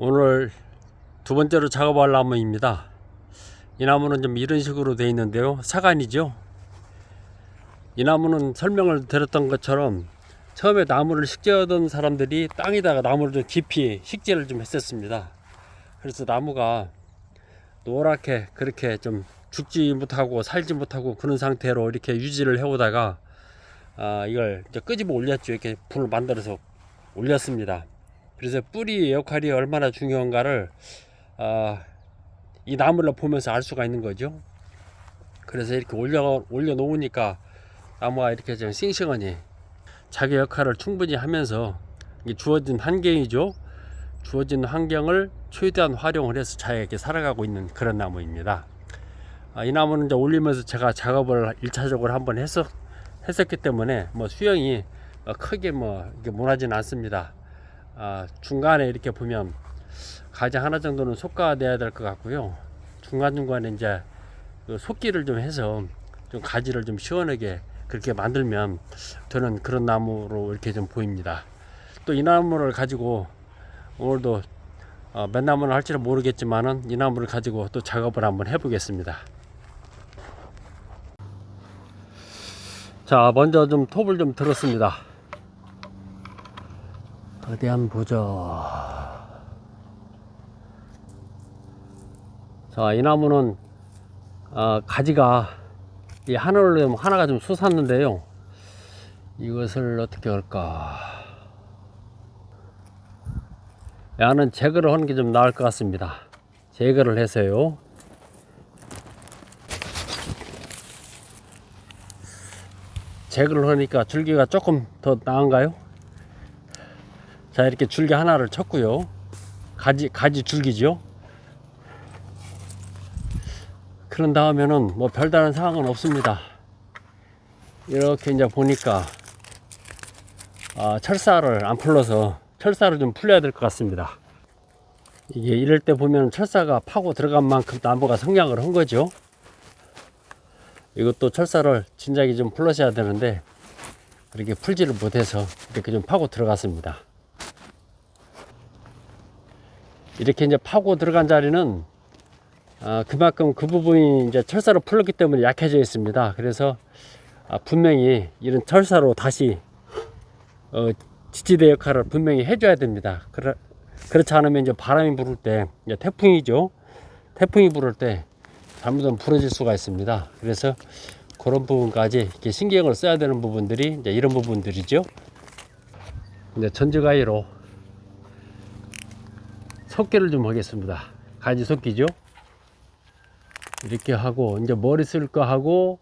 오늘 두 번째로 작업할 나무입니다. 이 나무는 좀 이런 식으로 되어 있는데요, 사간이죠. 이 나무는 설명을 드렸던 것처럼 처음에 나무를 식재하던 사람들이 땅에다가 나무를 좀 깊이 식재를 좀 했었습니다. 그래서 나무가 노랗게 그렇게 좀 죽지 못하고 살지 못하고 그런 상태로 이렇게 유지를 해오다가 이걸 이제 끄집어 올렸죠. 이렇게 불을 만들어서 올렸습니다. 그래서 뿌리 역할이 얼마나 중요한가를 이 나무를 보면서 알 수가 있는 거죠. 그래서 이렇게 올려 놓으니까 나무가 이렇게 좀 싱싱하니 자기 역할을 충분히 하면서 주어진 환경이죠. 주어진 환경을 최대한 활용을 해서 자유롭게 살아가고 있는 그런 나무입니다. 이 나무는 이제 올리면서 제가 작업을 1차적으로 한번 했었기 때문에 뭐 수영이 크게 이렇게 무너지는 않습니다. 중간에 이렇게 보면 가지 하나 정도는 솎아내야 될 것 같고요. 중간중간에 이제 솎기를 좀 해서 좀 가지를 좀 시원하게 그렇게 만들면 저는 그런 나무로 이렇게 좀 보입니다. 또 이 나무를 가지고 오늘도 몇 나무를 할지는 모르겠지만은 이 나무를 가지고 또 작업을 한번 해보겠습니다. 자, 먼저 좀 톱을 좀 들었습니다. 어디 한번 보자. 자, 이 나무는 가지가 이 하나가 좀 솟았는데요. 이것을 어떻게 할까? 야는 제거를 하는 게 좀 나을 것 같습니다. 제거를 해서요. 제거를 하니까 줄기가 조금 더 나은가요? 자, 이렇게 줄기 하나를 쳤고요. 가지 줄기죠. 그런 다음에는 뭐 별다른 상황은 없습니다. 이렇게 이제 보니까 철사를 안 풀러서 철사를 좀 풀려야 될 것 같습니다. 이게 이럴 때 보면 철사가 파고 들어간 만큼 나무가 성장을 한 거죠. 이것도 철사를 진작에 좀 풀러셔야 되는데 이렇게 풀지를 못해서 이렇게 좀 파고 들어갔습니다. 이렇게 이제 파고 들어간 자리는 그만큼 그 부분이 이제 철사로 풀렸기 때문에 약해져 있습니다. 그래서 분명히 이런 철사로 다시 지지대 역할을 분명히 해줘야 됩니다. 그렇지 않으면 이제 바람이 불을 때, 이제 태풍이죠. 태풍이 불을 때 잘못하면 부러질 수가 있습니다. 그래서 그런 부분까지 이렇게 신경을 써야 되는 부분들이 이제 이런 부분들이죠. 이제 전지가위로 솎기를 좀 하겠습니다. 가지 솎기죠. 이렇게 하고 이제 머리 쓸 거 하고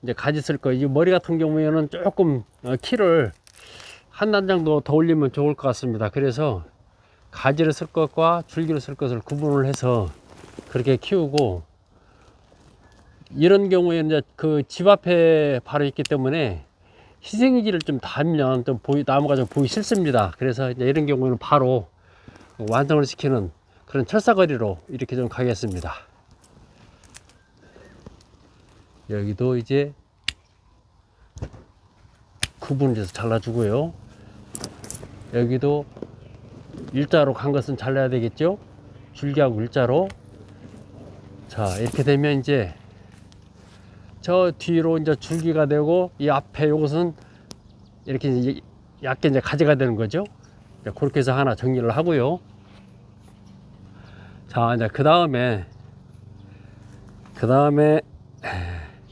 이제 가지 쓸 거. 이 머리 같은 경우에는 조금 키를 한 단 정도 더 올리면 좋을 것 같습니다. 그래서 가지를 쓸 것과 줄기를 쓸 것을 구분을 해서 그렇게 키우고, 이런 경우에 이제 그 집 앞에 바로 있기 때문에 희생지를 좀 달면 좀 나무가 좀 보기 싫습니다. 그래서 이제 이런 경우는 바로 완성을 시키는 그런 철사거리로 이렇게 좀 가겠습니다. 여기도 이제 구분을 해서 잘라주고요. 여기도 일자로 간 것은 잘라야 되겠죠. 줄기하고 일자로. 자, 이렇게 되면 이제 저 뒤로 이제 줄기가 되고, 이 앞에 요것은 이렇게 이제 얇게 이제 가지가 되는 거죠. 그렇게 해서 하나 정리를 하고요. 자, 이제 그 다음에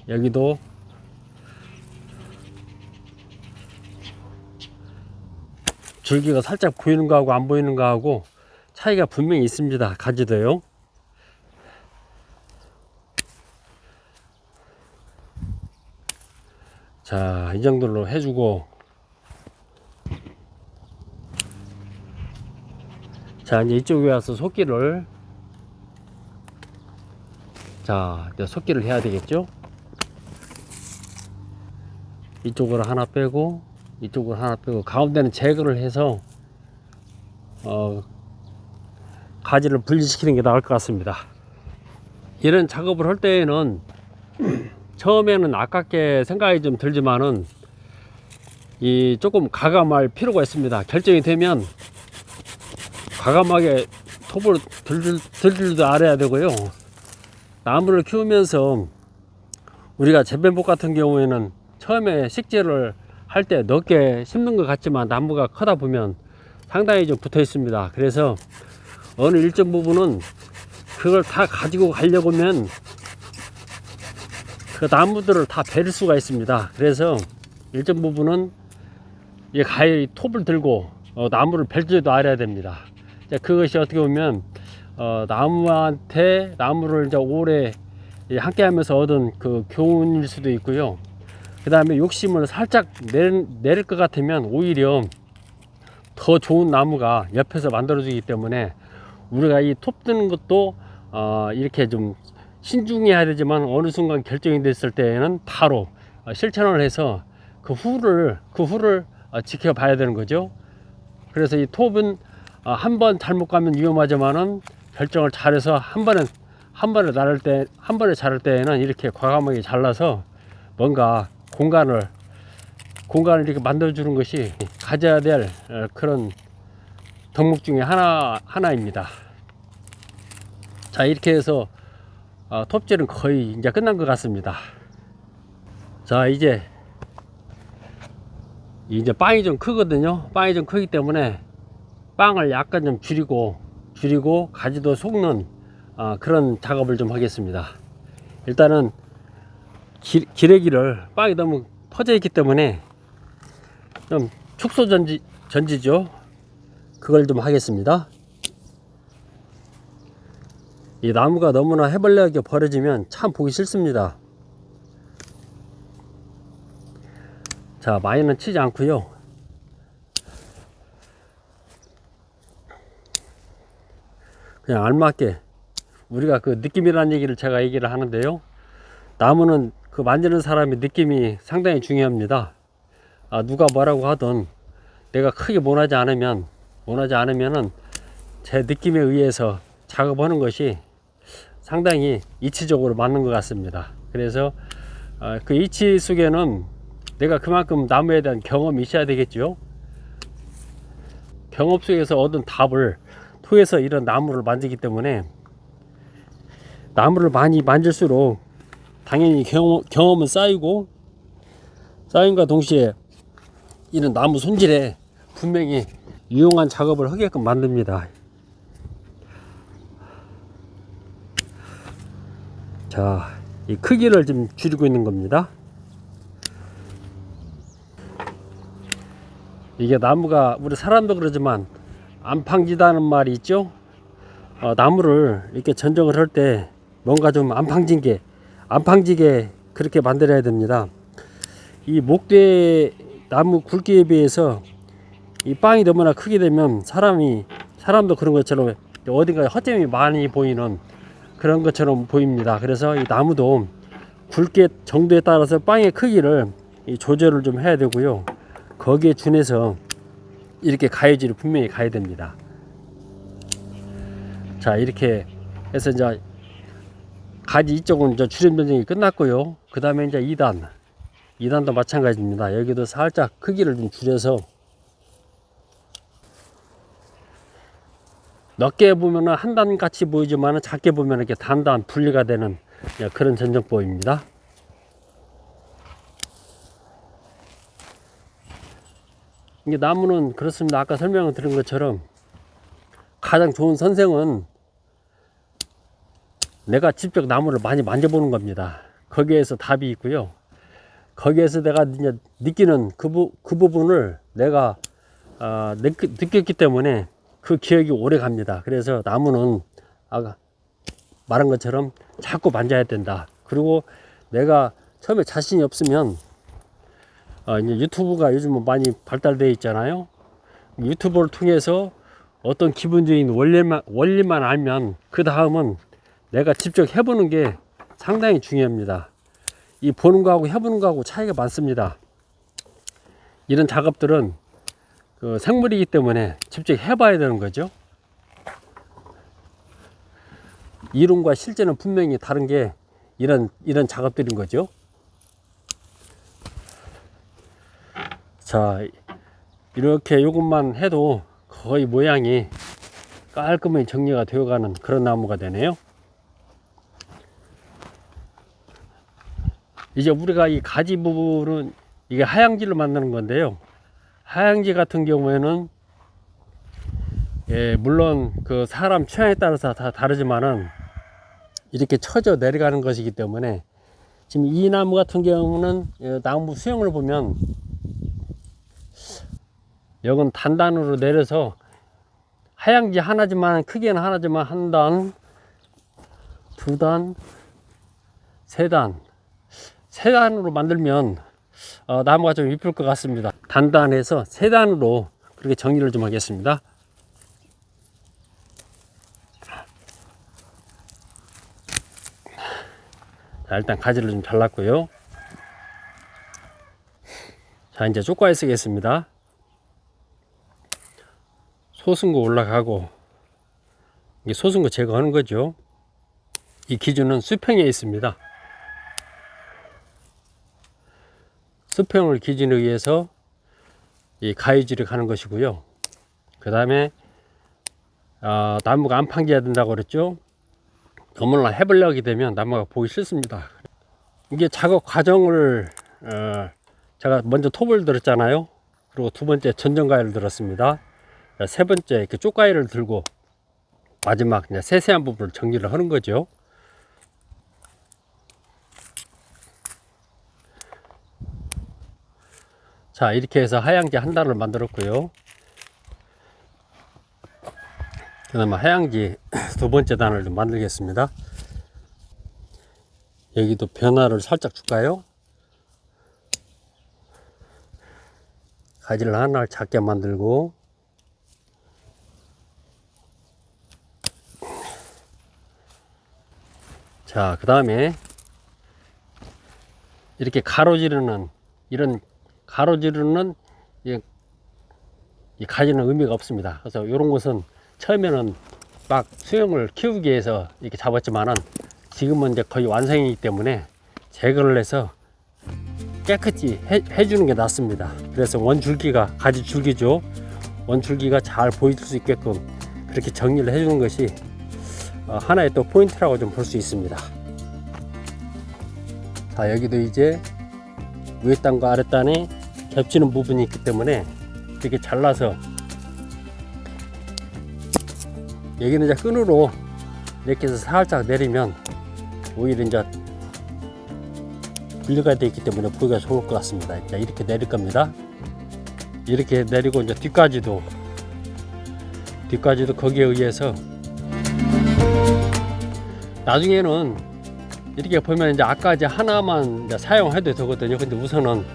여기도 줄기가 살짝 보이는 거하고 안 보이는 거하고 차이가 분명히 있습니다. 가지도요. 자, 이 정도로 해주고, 자, 이제 이쪽에 와서 솎기를, 자, 이제 솎기를 해야 되겠죠. 이쪽으로 하나 빼고 이쪽으로 하나 빼고 가운데는 제거를 해서 가지를 분리시키는 게 나을 것 같습니다. 이런 작업을 할 때에는 처음에는 아깝게 생각이 좀 들지만은 조금 가감할 필요가 있습니다. 결정이 되면 과감하게 톱을 들 줄도 알아야 되고요. 나무를 키우면서 우리가 재배목 같은 경우에는 처음에 식재를 할 때 넓게 심는 것 같지만 나무가 크다 보면 상당히 좀 붙어 있습니다. 그래서 어느 일정 부분은 그걸 다 가지고 가려고 하면 그 나무들을 다 베릴 수가 있습니다. 그래서 일정 부분은 가히 톱을 들고 나무를 벨 줄도 알아야 됩니다. 그것이 어떻게 보면 나무를 이제 오래 함께 하면서 얻은 그 교훈일 수도 있고요. 그 다음에 욕심을 살짝 내릴 것 같으면 오히려 더 좋은 나무가 옆에서 만들어지기 때문에 우리가 이 톱 드는 것도 이렇게 좀 신중해야 되지만 어느 순간 결정이 됐을 때에는 바로 실천을 해서 그 후를 지켜봐야 되는 거죠. 그래서 이 톱은 한 번 잘못 가면 위험하지만은 결정을 잘해서 한 번에 자를 때에는 이렇게 과감하게 잘라서 뭔가 공간을 이렇게 만들어주는 것이 가져야 될 그런 덕목 중에 하나입니다. 자, 이렇게 해서 톱질은 거의 이제 끝난 것 같습니다. 자, 이제 빵이 좀 크거든요. 빵이 좀 크기 때문에 빵을 약간 좀 줄이고 가지도 속는 그런 작업을 좀 하겠습니다. 일단은 기레기를 빵이 너무 퍼져 있기 때문에 좀 축소 전지죠. 그걸 좀 하겠습니다. 이 나무가 너무나 해벌레하게 버려지면 참 보기 싫습니다. 자, 많이는 치지 않고요. 그냥 알맞게 우리가 그 느낌이라는 얘기를 제가 얘기를 하는데요. 나무는 그 만지는 사람의 느낌이 상당히 중요합니다. 누가 뭐라고 하든 내가 크게 원하지 않으면은 제 느낌에 의해서 작업하는 것이 상당히 이치적으로 맞는 것 같습니다. 그래서 그 이치 속에는 내가 그만큼 나무에 대한 경험이 있어야 되겠죠. 경험 속에서 얻은 답을 통해서 이런 나무를 만지기 때문에 나무를 많이 만질수록 당연히 경험은 쌓이고 쌓임과 동시에 이런 나무 손질에 분명히 유용한 작업을 하게끔 만듭니다. 자, 이 크기를 좀 줄이고 있는 겁니다. 이게 나무가 우리 사람도 그러지만 안팡지다는 말이 있죠. 나무를 이렇게 전정을 할 때 뭔가 좀 안팡지게 그렇게 만들어야 됩니다. 이 목대 나무 굵기에 비해서 이 빵이 너무나 크게 되면 사람도 그런 것처럼 어딘가에 허점이 많이 보이는 그런 것처럼 보입니다. 그래서 이 나무도 굵기 정도에 따라서 빵의 크기를 조절을 좀 해야 되고요. 거기에 준해서 이렇게 가위질을 분명히 가야 됩니다. 자, 이렇게 해서 이제 가지 이쪽은 이제 주름 변경이 끝났고요. 그 다음에 이제 2단도 마찬가지입니다. 여기도 살짝 크기를 좀 줄여서 넓게 보면은 한 단 같이 보이지만 작게 보면 이렇게 단단 분리가 되는 그런 전정법입니다. 이게 나무는 그렇습니다. 아까 설명을 드린 것처럼 가장 좋은 선생은 내가 직접 나무를 많이 만져보는 겁니다. 거기에서 답이 있고요. 거기에서 내가 이제 느끼는 그 부분을 내가 느꼈기 때문에 그 기억이 오래 갑니다. 그래서 나무는 아까 말한 것처럼 자꾸 만져야 된다. 그리고 내가 처음에 자신이 없으면 이제 유튜브가 요즘은 많이 발달되어 있잖아요. 유튜브를 통해서 어떤 기본적인 원리만 알면 그 다음은 내가 직접 해보는 게 상당히 중요합니다. 이 보는 거하고 해보는 거하고 차이가 많습니다. 이런 작업들은 그 생물이기 때문에 직접 해봐야 되는 거죠. 이론과 실제는 분명히 다른 게 이런 작업들인 거죠. 자, 이렇게 요것만 해도 거의 모양이 깔끔하게 정리가 되어가는 그런 나무가 되네요. 이제 우리가 이 가지 부분은 이게 하양지를 만드는 건데요. 하양지 같은 경우에는 물론 그 사람 취향에 따라서 다 다르지만은 이렇게 처져 내려가는 것이기 때문에 지금 이 나무 같은 경우는 나무 수형을 보면 여긴 단단으로 내려서 하양지 하나지만 크기는 하나지만 한 단, 두 단, 세 단으로 만들면 나무가 좀 이쁠 것 같습니다. 단단해서 세 단으로 그렇게 정리를 좀 하겠습니다. 자, 일단 가지를 좀 잘랐고요. 자, 이제 쪼까에 쓰겠습니다. 소순거 올라가고, 이게 소순거 제거하는 거죠. 이 기준은 수평에 있습니다. 수평을 기준에 의해서 이 가위질을 가는 것이고요. 그 다음에 나무가 안 판겨야 된다고 그랬죠. 너무나 해보려게 되면 나무가 보기 싫습니다. 이게 작업 과정을 제가 먼저 톱을 들었잖아요. 그리고 두 번째 전정가위를 들었습니다. 세 번째 이렇게 쪽가위를 들고 마지막 이제 세세한 부분을 정리를 하는 거죠. 자, 이렇게 해서 하양지 한 단을 만들었고요. 그 다음에 하양지 두 번째 단을 좀 만들겠습니다. 여기도 변화를 살짝 줄까요? 가지를 하나를 작게 만들고, 자, 그 다음에 이렇게 가로지르는 이런 가로지르는 이 가지는 의미가 없습니다. 그래서 이런 것은 처음에는 막 수영을 키우기 위해서 이렇게 잡았지만은 지금은 이제 거의 완성이기 때문에 제거를 해서 깨끗이 해주는 게 낫습니다. 그래서 원줄기가 가지 줄기죠. 원줄기가 잘 보일 수 있게끔 그렇게 정리를 해주는 것이 하나의 또 포인트라고 좀 볼 수 있습니다. 자, 여기도 이제 위에 단과 아래 단에 겹치는 부분이 있기 때문에 이렇게 잘라서 여기는 이제 끈으로 이렇게 해서 살짝 내리면 오히려 이제 분리가 되어 있기 때문에 보기가 좋을 것 같습니다. 이제 이렇게 내릴 겁니다. 이렇게 내리고 이제 뒤까지도 거기에 의해서 나중에는 이렇게 보면 이제 아까 이제 하나만 이제 사용해도 되거든요. 근데 우선은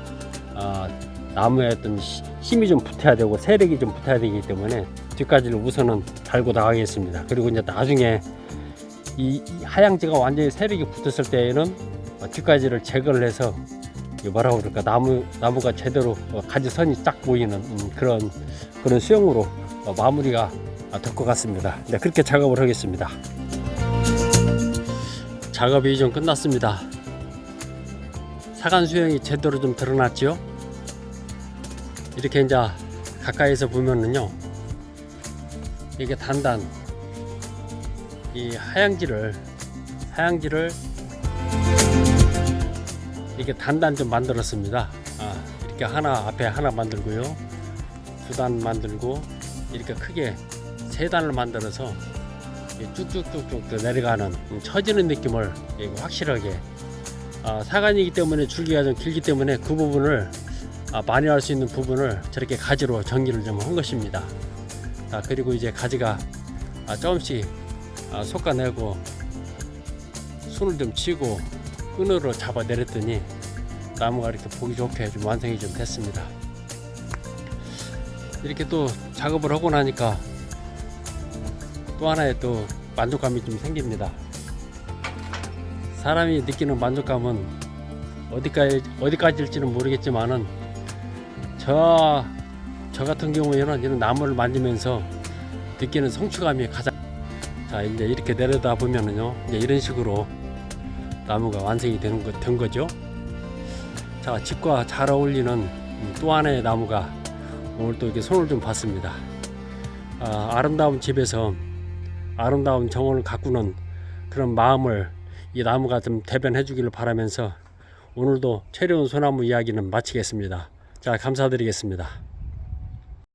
나무에 어떤 힘이 좀 붙어야 되고 세력이 좀 붙어야 되기 때문에 뒤까지를 우선은 달고 나가겠습니다. 그리고 이제 나중에 이 하양지가 완전히 세력이 붙었을 때에는 뒤까지를 제거를 해서 뭐라고 그럴까, 나무가 제대로 가지선이 딱 보이는 그런 수형으로 마무리가 될 것 같습니다. 네, 그렇게 작업을 하겠습니다. 작업이 좀 끝났습니다. 사간 수형이 제대로 좀 드러났죠. 이렇게 이제 가까이서 보면은요, 이게 단단 이 하양지를 이렇게 단단 좀 만들었습니다. 이렇게 앞에 하나 만들고요, 두 단 만들고 이렇게 크게 세 단을 만들어서 쭉쭉쭉쭉 내려가는 처지는 느낌을 확실하게, 사간이기 때문에 줄기가 좀 길기 때문에 그 부분을 많이 할 수 있는 부분을 저렇게 가지로 정리를 좀 한 것입니다. 그리고 이제 가지가 조금씩 솎아내고 손을 좀 치고 끈으로 잡아 내렸더니 나무가 이렇게 보기 좋게 좀 완성이 좀 됐습니다. 이렇게 또 작업을 하고 나니까 또 하나의 또 만족감이 좀 생깁니다. 사람이 느끼는 만족감은 어디까지일지는 모르겠지만은 저 같은 경우에는 이런 나무를 만지면서 느끼는 성취감이 가장, 자, 이제 이렇게 내려다 보면은요, 이제 이런 식으로 나무가 완성이 된 거죠. 자, 집과 잘 어울리는 또 하나의 나무가 오늘 또 이렇게 손을 좀 봤습니다. 아름다운 집에서 아름다운 정원을 가꾸는 그런 마음을 이 나무가 좀 대변해 주기를 바라면서 오늘도 최려운 소나무 이야기는 마치겠습니다. 자, 감사드리겠습니다.